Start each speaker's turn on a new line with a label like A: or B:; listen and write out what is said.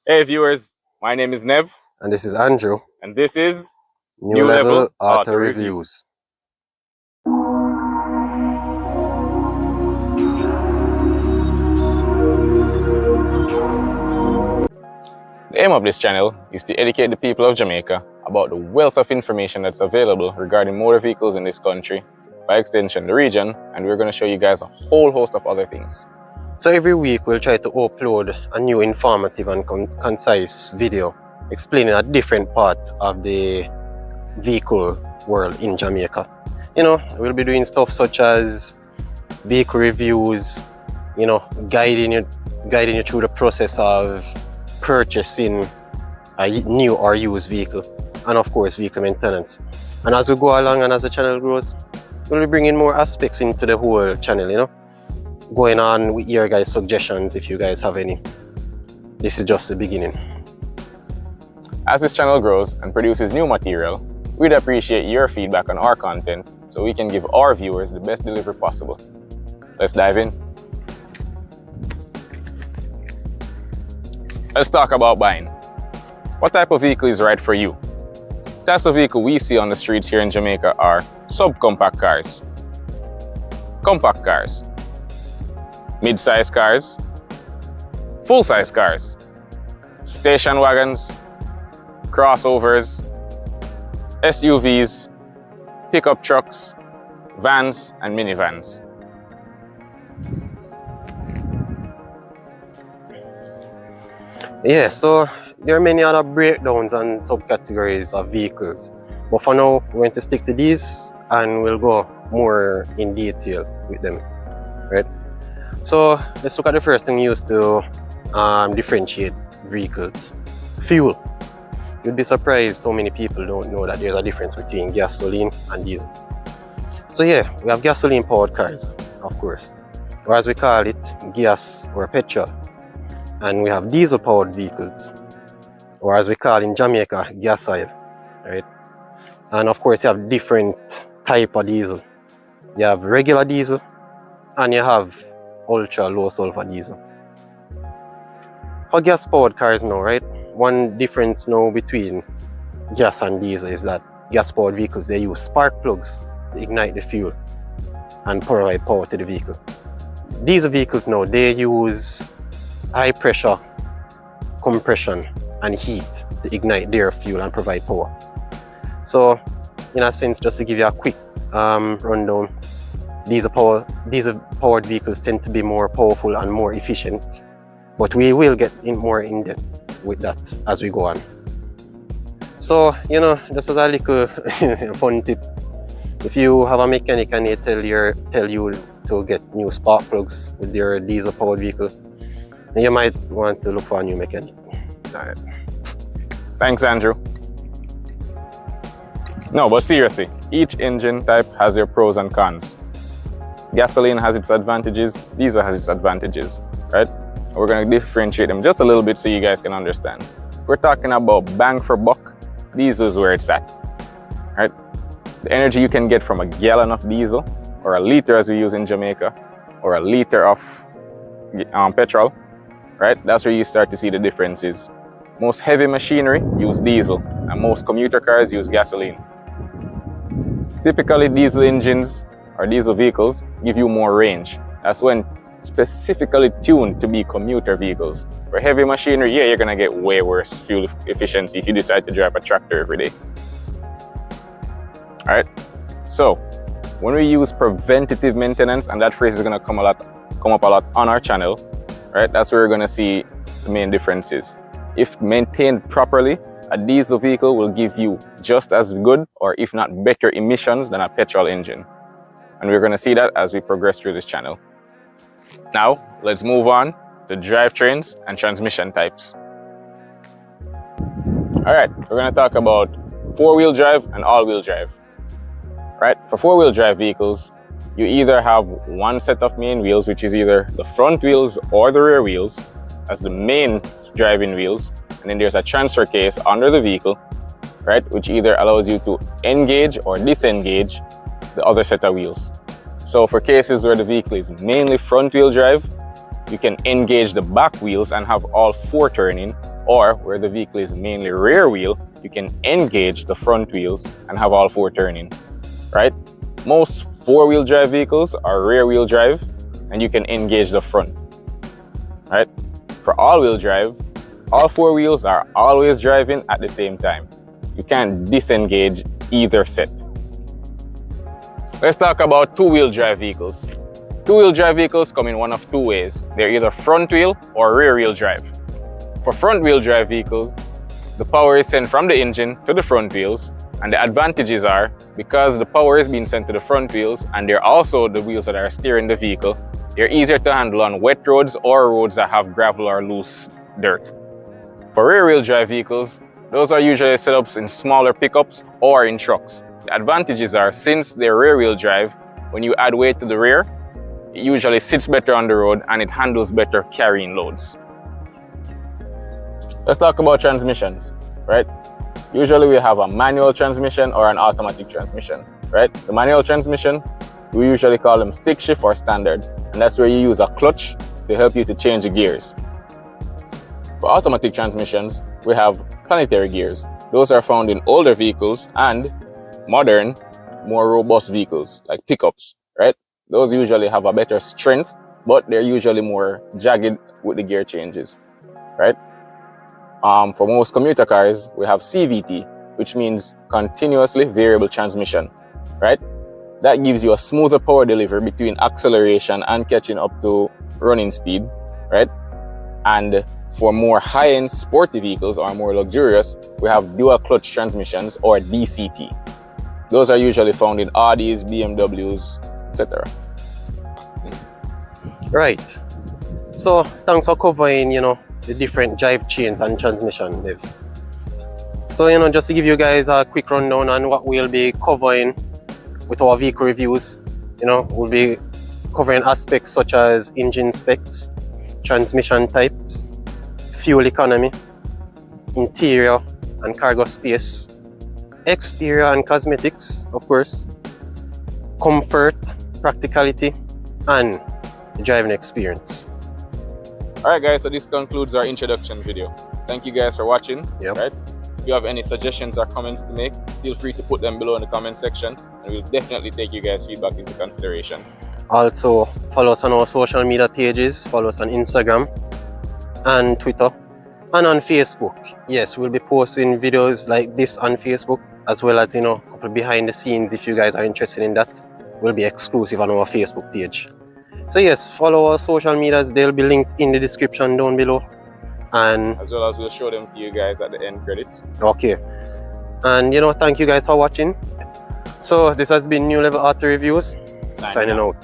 A: Hey viewers, my name is Nev,
B: And this is Andrew.
A: and this is
B: Newlvl Auto Reviews.
A: The aim of this channel is to educate the people of Jamaica about the wealth of information that's available regarding motor vehicles in this country, by extension the region, and we're going to show you guys a whole host of other things.
B: So every week we'll try to upload a new informative and concise video explaining a different part of the vehicle world in Jamaica. You know, we'll be doing stuff such as vehicle reviews, you know, guiding you through the process of purchasing a new or used vehicle, and of course vehicle maintenance. And as we go along and as the channel grows, we'll be bringing more aspects into the whole channel, you know, going on with your guys' suggestions if you guys have any. This is just the beginning.
A: As this channel grows and produces new material, we'd appreciate your feedback on our content so we can give our viewers the best delivery possible. Let's dive in. Let's talk about buying. What type of vehicle is right for you? Types of vehicle we see on the streets here in Jamaica are subcompact cars, compact cars, mid-size cars, full-size cars, station wagons, crossovers, SUVs, pickup trucks, vans, and minivans.
B: Yeah, so there are many other breakdowns and subcategories of vehicles, but for now we're going to stick to these and we'll go more in detail with them, right? So let's look at the first thing used to differentiate vehicles: fuel. You'd be surprised how many people don't know that there's a difference between gasoline and diesel. So yeah, we have gasoline powered cars, of course, or as we call it, gas or petrol. And we have diesel powered vehicles, or as we call in Jamaica, gas oil, right? And of course you have different type of diesel. You have regular diesel and you have ultra low sulfur diesel. For gas powered cars now, right? One difference now between gas and diesel is that gas powered vehicles, they use spark plugs to ignite the fuel and provide power to the vehicle. Diesel vehicles now, they use high pressure compression and heat to ignite their fuel and provide power. So in a sense, just to give you a quick rundown, diesel powered vehicles tend to be more powerful and more efficient, but we will get more in depth with that as we go on. So, you know, just as a little fun tip, if you have a mechanic and they tell you to get new spark plugs with your diesel powered vehicle, you might want to look for a new mechanic. All right.
A: Thanks, Andrew. No, but seriously, each engine type has their pros and cons. Gasoline has its advantages, diesel has its advantages, right? We're going to differentiate them just a little bit so you guys can understand. If we're talking about bang for buck, diesel is where it's at, right? The energy you can get from a gallon of diesel, or a liter as we use in Jamaica, or a liter of petrol, right? That's where you start to see the differences. Most heavy machinery use diesel, and most commuter cars use gasoline. Typically, diesel engines or diesel vehicles give you more range. That's when specifically tuned to be commuter vehicles. For heavy machinery, yeah, you're gonna get way worse fuel efficiency if you decide to drive a tractor every day. All right. So when we use preventative maintenance, and that phrase is gonna come up a lot on our channel, right? That's where we're gonna see the main differences. If maintained properly, a diesel vehicle will give you just as good, or if not better, emissions than a petrol engine. And we're gonna see that as we progress through this channel. Now, let's move on to drivetrains and transmission types. All right, we're gonna talk about four-wheel drive and all-wheel drive. Right? For four-wheel drive vehicles, you either have one set of main wheels, which is either the front wheels or the rear wheels as the main driving wheels, and then there's a transfer case under the vehicle, right, which either allows you to engage or disengage the other set of wheels. So for cases where the vehicle is mainly front wheel drive, you can engage the back wheels and have all four turning, or where the vehicle is mainly rear wheel, you can engage the front wheels and have all four turning, right? Most four-wheel drive vehicles are rear wheel drive and you can engage the front, right? For all-wheel drive, all four wheels are always driving at the same time. You can't disengage either set. Let's talk about two-wheel drive vehicles. Two-wheel drive vehicles come in one of two ways. They're either front wheel or rear wheel drive. For front wheel drive vehicles, the power is sent from the engine to the front wheels, and the advantages are because the power is being sent to the front wheels and they're also the wheels that are steering the vehicle, they're easier to handle on wet roads or roads that have gravel or loose dirt. For rear wheel drive vehicles, those are usually setups in smaller pickups or in trucks. The advantages are, since they're rear wheel drive, when you add weight to the rear, it usually sits better on the road and it handles better carrying loads. Let's talk about transmissions, right? Usually we have a manual transmission or an automatic transmission, right? The manual transmission, we usually call them stick shift or standard, and that's where you use a clutch to help you to change the gears. For automatic transmissions, we have planetary gears. Those are found in older vehicles and modern, more robust vehicles like pickups, right? Those usually have a better strength, but they're usually more jagged with the gear changes, right? For most commuter cars, we have CVT, which means continuously variable transmission, right? That gives you a smoother power delivery between acceleration and catching up to running speed, right? And for more high-end sporty vehicles or more luxurious, we have dual clutch transmissions or DCT. Those are usually found in Audis, BMWs, etc.
B: Right. So thanks for covering, the different drive chains and transmission, Dave. So, just to give you guys a quick rundown on what we'll be covering with our vehicle reviews, we'll be covering aspects such as engine specs, transmission types, fuel economy, interior and cargo space, exterior and cosmetics, of course, comfort, practicality, and the driving experience.
A: Alright guys, so this concludes our introduction video. Thank you guys for watching.
B: Yep.
A: Right? If you have any suggestions or comments to make, feel free to put them below in the comment section, and we'll definitely take you guys' feedback into consideration.
B: Also, follow us on our social media pages, follow us on Instagram and Twitter and on Facebook. Yes, we'll be posting videos like this on Facebook, as well as, a couple behind the scenes. If you guys are interested in that, will be exclusive on our Facebook page. So yes, follow our social medias. They'll be linked in the description down below. And
A: as well as we'll show them to you guys at the end credits.
B: Okay. And thank you guys for watching. So this has been Newlvl Auto Reviews. Signing out.